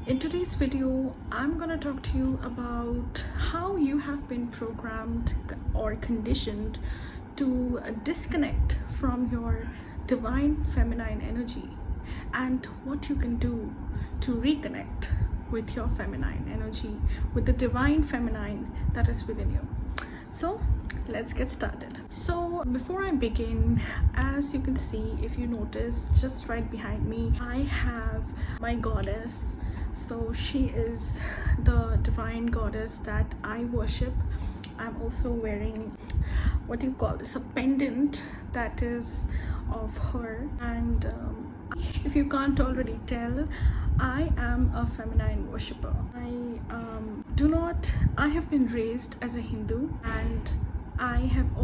In today's video, I'm gonna talk to you about how you have been programmed or conditioned to disconnect from your divine feminine energy and what you can do to reconnect with your feminine energy, with the divine feminine that is within you. So let's get started. So before I begin, as you can see, if you notice, just right behind me I have my goddess. So she is the divine goddess that I worship. I'm also wearing, what do you call this, a pendant that is of her. And if you can't already tell, I am a feminine worshipper. I have been raised as a Hindu, and I have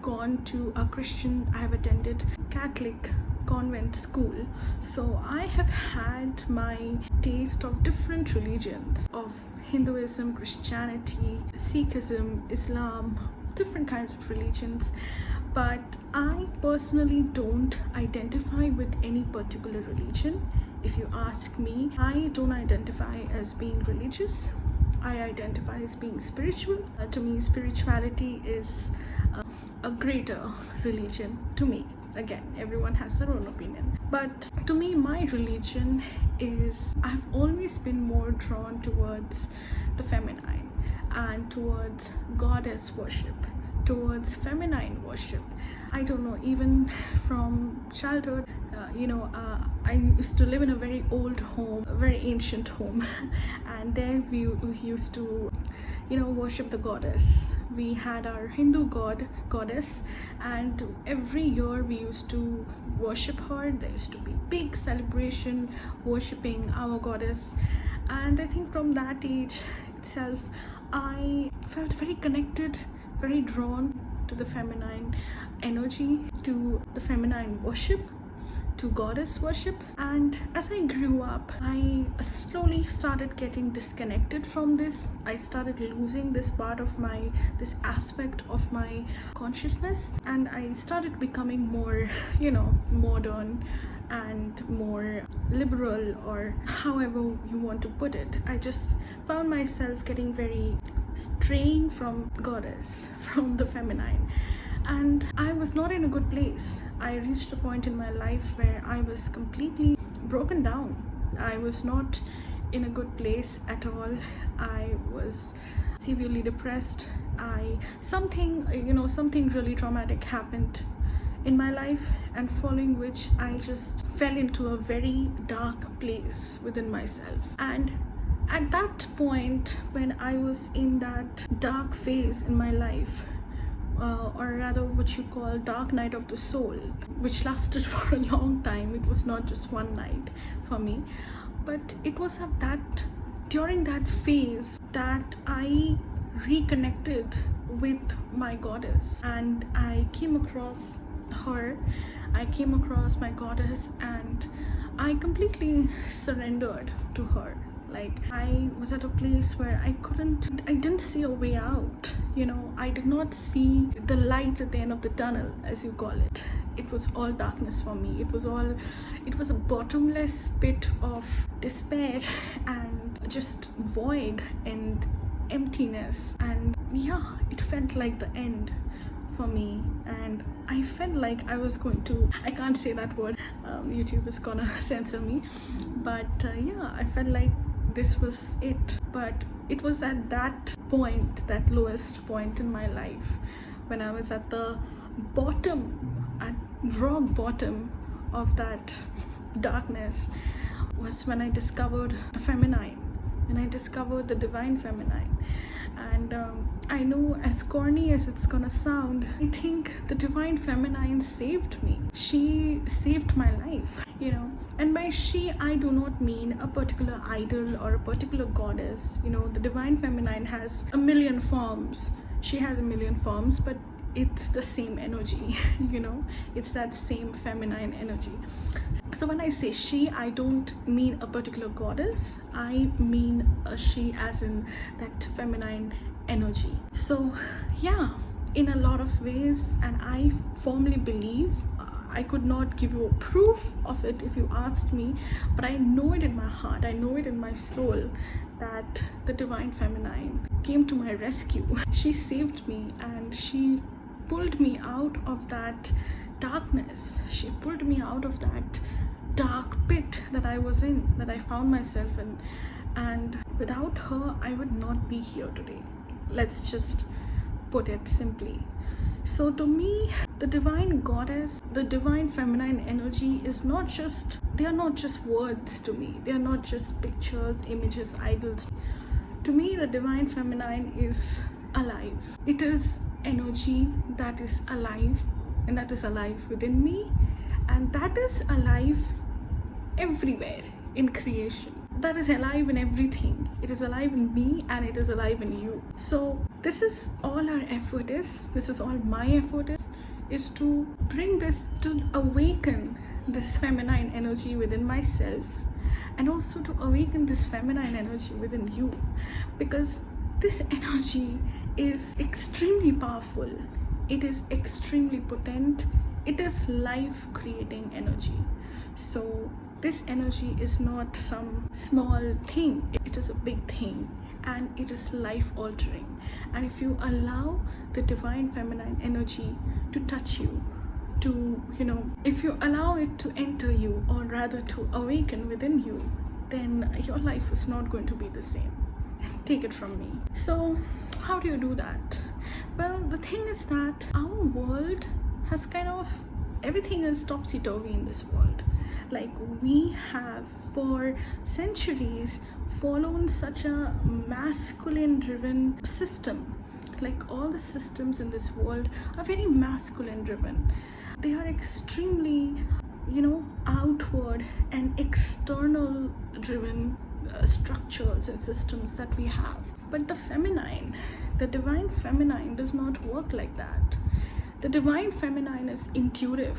gone to a Christian, I have attended Catholic convent school. So I have had my taste of different religions, of Hinduism, Christianity, Sikhism, Islam, different kinds of religions. But I personally don't identify with any particular religion. If you ask me, I don't identify as being religious. I identify as being spiritual. To me, spirituality is a greater religion to me. Again, everyone has their own opinion. But to me, my religion is, I've always been more drawn towards the feminine and towards goddess worship, towards feminine worship. I don't know, even from childhood, I used to live in a very old home, a very ancient home, and there we used to, worship the goddess. We had our Hindu goddess, and every year we used to worship her. There used to be big celebration worshiping our goddess, and I think from that age itself I felt very connected, very drawn to the feminine energy, to the feminine worship, to goddess worship. And as I grew up, I slowly started getting disconnected from this. I started losing this aspect of my consciousness, and I started becoming more, modern and more liberal, or however you want to put it. I just found myself getting very straying from goddess, from the feminine, and I was not in a good place. I reached a point in my life where I was completely broken down. I was not in a good place at all. I was severely depressed. Something really traumatic happened in my life, and following which I just fell into a very dark place within myself. And at that point, when I was in that dark phase in my life, or rather what you call dark night of the soul, which lasted for a long time. It was not just one night for me, but it was during that phase that I reconnected with my goddess, and I came across my goddess, and I completely surrendered to her. Like, I was at a place where I didn't see a way out. I did not see the light at the end of the tunnel, as you call it. It was all darkness for me. It was a bottomless pit of despair and just void and emptiness. And yeah, it felt like the end for me, and I felt like I was going to, I can't say that word, YouTube is gonna censor me, but yeah, I felt like this was it. But it was at that point, that lowest point in my life, when I was at the bottom, at rock bottom of that darkness, was when I discovered the feminine, and I discovered the divine feminine. And I know, as corny as it's gonna sound, I think the divine feminine saved me. She saved my life, and by she I do not mean a particular idol or a particular goddess. The divine feminine has a million forms. She has a million forms, but it's the same energy. It's that same feminine energy. So when I say she, I don't mean a particular goddess. I mean a she as in that feminine energy. So yeah, in a lot of ways, and I firmly believe, I could not give you a proof of it if you asked me, but I know it in my heart, I know it in my soul that the divine feminine came to my rescue. She saved me and she pulled me out of that darkness. She pulled me out of that dark pit that I was in, that I found myself in. And without her, I would not be here today. Let's just put it simply. So to me, the divine goddess, the divine feminine energy is not just, they are not just words to me. They are not just pictures, images, idols. To me, the divine feminine is alive. It is energy that is alive, and that is alive within me, and that is alive everywhere in creation. That is alive in everything. It is alive in me and it is alive in you. So this is all our effort is. This is all my effort is to bring this, to awaken this feminine energy within myself, and also to awaken this feminine energy within you, because this energy is extremely powerful. It is extremely potent. It is life creating energy. So this energy is not some small thing, it is a big thing, and it is life altering. And if you allow the divine feminine energy to touch you, to, if you allow it to enter you, or rather to awaken within you, then your life is not going to be the same. Take it from me. So how do you do that? Well, the thing is that our world has everything is topsy-turvy in this world. Like, we have for centuries followed such a masculine driven system. Like, all the systems in this world are very masculine driven. They are extremely outward and external driven structures and systems that we have. But the feminine, the divine feminine, does not work like that. The divine feminine is intuitive.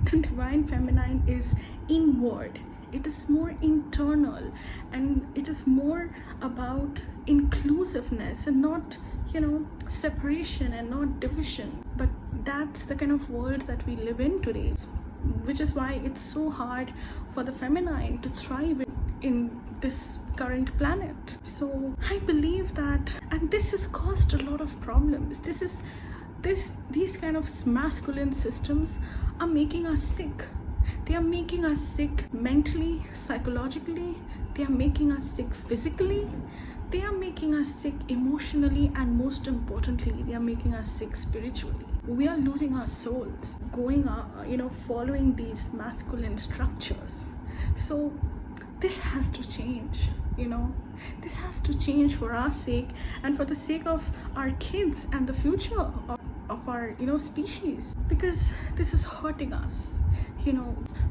The divine feminine is inward. It is more internal, and it is more about inclusiveness and not, separation and not division. But that's the kind of world that we live in today, which is why it's so hard for the feminine to thrive in this current planet. So I believe that, and this has caused a lot of problems. These kind of masculine systems are making us sick. They are making us sick mentally, psychologically. They are making us sick physically. They are making us sick emotionally, and most importantly, they are making us sick spiritually. We are losing our souls going following these masculine structures. So this has to change. This has to change for our sake, and for the sake of our kids and the future of our species, because this is hurting us.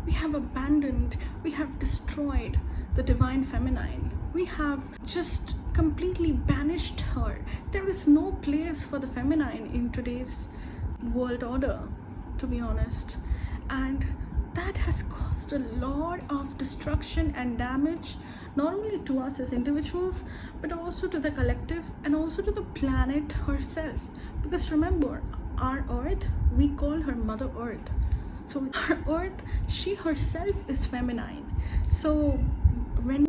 We have abandoned, we have destroyed the divine feminine. We have just completely banished her. There is no place for the feminine in today's world order, to be honest. And that has caused a lot of destruction and damage, not only to us as individuals, but also to the collective, and also to the planet herself. Because remember, our earth, we call her Mother Earth. So our earth, she herself is feminine. So when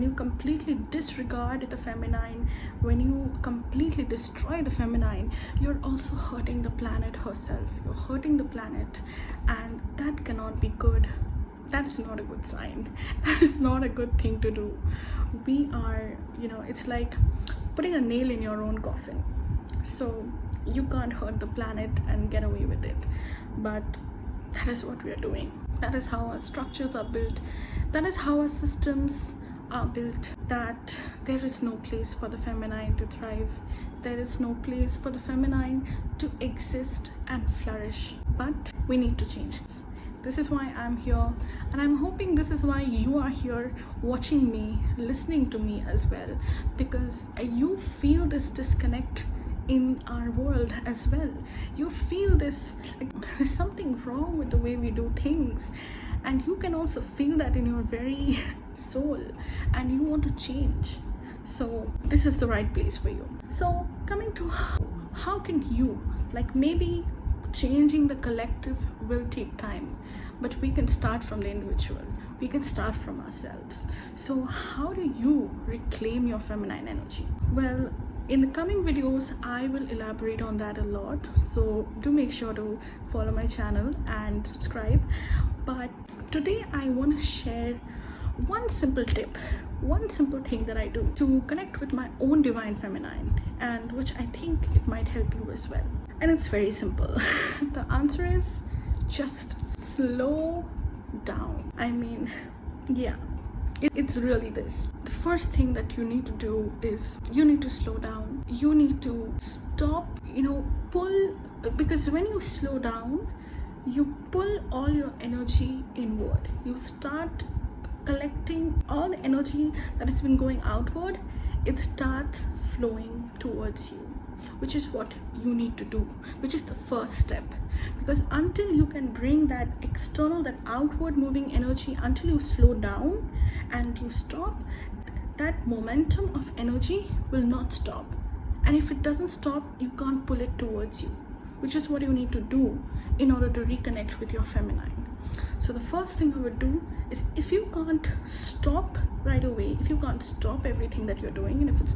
you completely disregard the feminine, when you completely destroy the feminine, you're also hurting the planet herself. You're hurting the planet, and that cannot be good. That is not a good sign. That is not a good thing to do. We are, it's like putting a nail in your own coffin. So you can't hurt the planet and get away with it. But that is what we are doing. That is how our structures are built. That is how our systems are built. That there is no place for the feminine to thrive. There is no place for the feminine to exist and flourish. But we need to change this. This is why I'm here, and I'm hoping this is why you are here watching me, listening to me as well, because you feel this disconnect in our world as well. You feel this, like there's something wrong with the way we do things, and you can also feel that in your very soul, and you want to change. So this is the right place for you. So coming to how can you, like, maybe changing the collective will take time, but we can start from the individual. We can start from ourselves. So how do you reclaim your feminine energy? Well, in the coming videos, I will elaborate on that a lot. So do make sure to follow my channel and subscribe. But today I want to share one simple tip, one simple thing that I do to connect with my own divine feminine, and which I think it might help you as well. And it's very simple. The answer is just slow down. I mean, yeah, it's really this. The first thing that you need to do is you need to slow down. You need to stop, pull, because when you slow down, you pull all your energy inward. You start collecting all the energy that has been going outward. It starts flowing towards you, which is what you need to do, which is the first step. Because until you can bring that external, that outward moving energy, until you slow down and you stop, that momentum of energy will not stop. And if it doesn't stop, you can't pull it towards you, which is what you need to do in order to reconnect with your feminine. So the first thing I would do is, if you can't stop right away, if you can't stop everything that you're doing, and if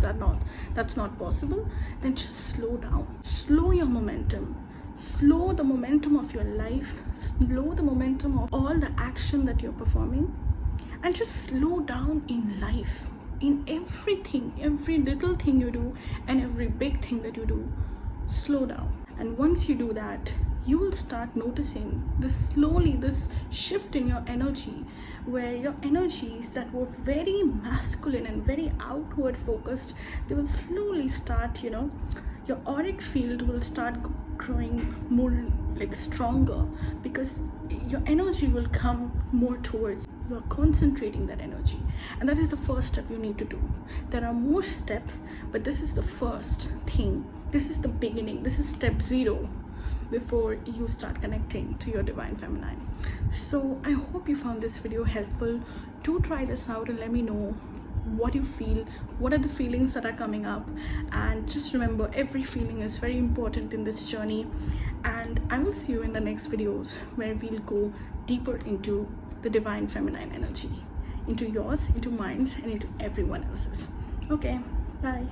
that's not possible, then just slow down. Slow your momentum. Slow the momentum of your life. Slow the momentum of all the action that you're performing, and just slow down in life, in everything, every little thing you do and every big thing that you do. Slow down. And once you do that, you will start noticing this shift in your energy, where your energies that were very masculine and very outward focused, they will slowly start, your auric field will start growing more stronger, because your energy will come more towards you. You're concentrating that energy, and that is the first step you need to do. There are more steps, but this is the first thing. This is the beginning. This is step 0 before you start connecting to your divine feminine. So I hope you found this video helpful. Do try this out and let me know what you feel, what are the feelings that are coming up. And just remember, every feeling is very important in this journey. And I will see you in the next videos, where we'll go deeper into the divine feminine energy, into yours, into mine, and into everyone else's. Okay, bye.